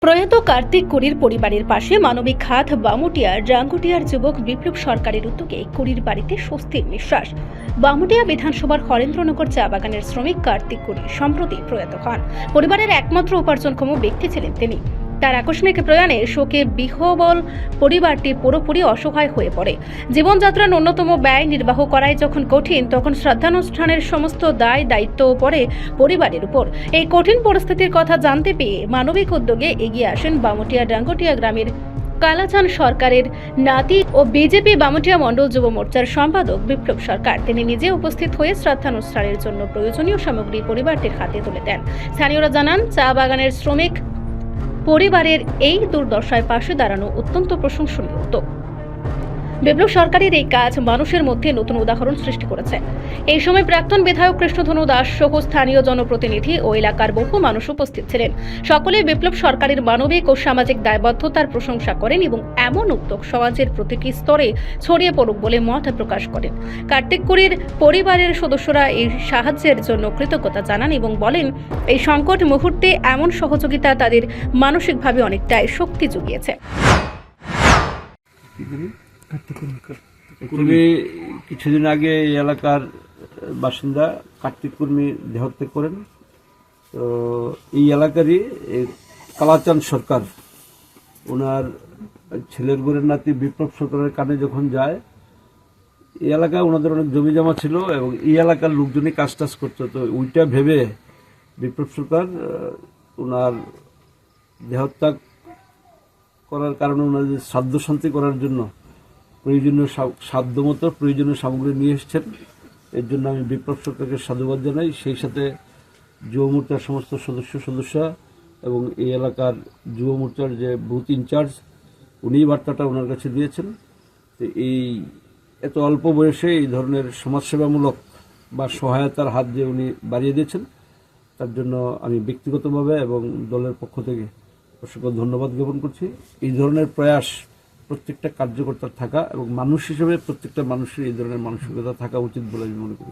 প্রয়াত কার্তিক কুড়ির পরিবারের পাশে মানবিক হাত বামুটিয়ার রাঙ্গুটিয়ার যুবক বিপ্লব সরকারের উদ্যোগে কুড়ির বাড়িতে স্বস্তির নিঃশ্বাস। বামুটিয়া বিধানসভার হরেন্দ্রনগর চা বাগানের শ্রমিক কার্তিক কুড়ি সম্প্রতি প্রয়াত হন। পরিবারের একমাত্র উপার্জনক্ষম ব্যক্তি ছিলেন তিনি। তার আকস্মিক প্রয়াণে শোকে বিহ্বল পরিবারটি পুরোপুরি অসহায় হয়ে পড়ে। জীবনযাত্রার ন্যূনতম ব্যয় নির্বাহ করাই যখন কঠিন, তখন শ্রদ্ধানুষ্ঠানের সমস্ত দায় দায়িত্ব পড়ে পরিবারের উপর। এই কঠিন পরিস্থিতির কথা জানতে পেয়ে মানবিক উদ্যোগে এগিয়ে আসেন বামুটিয়া ডাঙ্গুটিয়া গ্রামের কালাচান সরকারের নাতি ও বিজেপি বামুটিয়া মণ্ডল যুব মোর্চার সম্পাদক বিপ্লব সরকার। তিনি নিজে উপস্থিত হয়ে শ্রদ্ধানুষ্ঠানের জন্য প্রয়োজনীয় সামগ্রী পরিবারটির হাতে তুলে দেন। স্থানীয়রা জানান, চা বাগানের শ্রমিক পরিবারের এই দুর্দশায় পাশে দাঁড়ানো অত্যন্ত প্রশংসনীয় উদ্যোগ। বিপ্লব সরকারের এই কাজ মানুষের মধ্যে নতুন উদাহরণ সৃষ্টি করেছে। এই সময় প্রাক্তন বিধায়ক কৃষ্ণধনু দাস সহ স্থানীয় জনপ্রতিনিধি ও এলাকার বহু মানুষ উপস্থিত ছিলেন। সকলে বিপ্লব সরকারের মানবিক ও সামাজিক দায়বদ্ধতার প্রশংসা করেন এবং এমন উদ্যোগ সমাজের প্রতিটি স্তরে ছড়িয়ে পড়ুক বলে মত প্রকাশ করেন। কার্তিক কুড়ির পরিবারের সদস্যরা এই সাহায্যের জন্য কৃতজ্ঞতা জানান এবং বলেন, এই সংকট মুহূর্তে এমন সহযোগিতা তাদের মানসিকভাবে অনেকটাই শক্তি জুগিয়েছে। কিছুদিন আগে এই এলাকার বাসিন্দা কার্তিক কুর্মী দেহত্যাগ করেন। তো এই এলাকারই কালাচান সরকার ওনার ছেলের বোনের নাতি বিপ্লব সরকারের কানে যখন যায়, এই এলাকায় ওনাদের অনেক জমি জমা ছিল এবং এই এলাকার লোকজনই কাজ টাজ করতো। তো ওইটা ভেবে বিপ্লব সরকার ওনার দেহত্যাগ করার কারণে ওনাদের শ্রাদ্ধ শান্তি করার জন্য প্রয়োজনীয় সাধ্যমতো প্রয়োজনীয় সামগ্রী নিয়ে এসেছেন। এর জন্য আমি বিপ্লব সরকারকে সাধুবাদ জানাই। সেই সাথে যুব মোর্চার সমস্ত সদস্য এবং এই এলাকার যুব মোর্চার যে বুথ ইনচার্জ, উনি বার্তাটা ওনার কাছে দিয়েছেন। তো এই এত অল্প বয়সে এই ধরনের সমাজসেবামূলক বা সহায়তার হাত যে উনি বাড়িয়ে দিয়েছেন, তার জন্য আমি ব্যক্তিগতভাবে এবং দলের পক্ষ থেকে অসংখ্য ধন্যবাদ জ্ঞাপন করছি। এই ধরনের প্রয়াস প্রত্যেকটা কার্যকর্তার থাকা এবং মানুষ হিসেবে প্রত্যেকটা মানুষের এই ধরনের মানসিকতা থাকা উচিত বলে আমি মনে করি।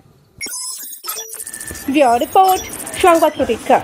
রিপোর্ট সংবাদ প্রতীক্ষা।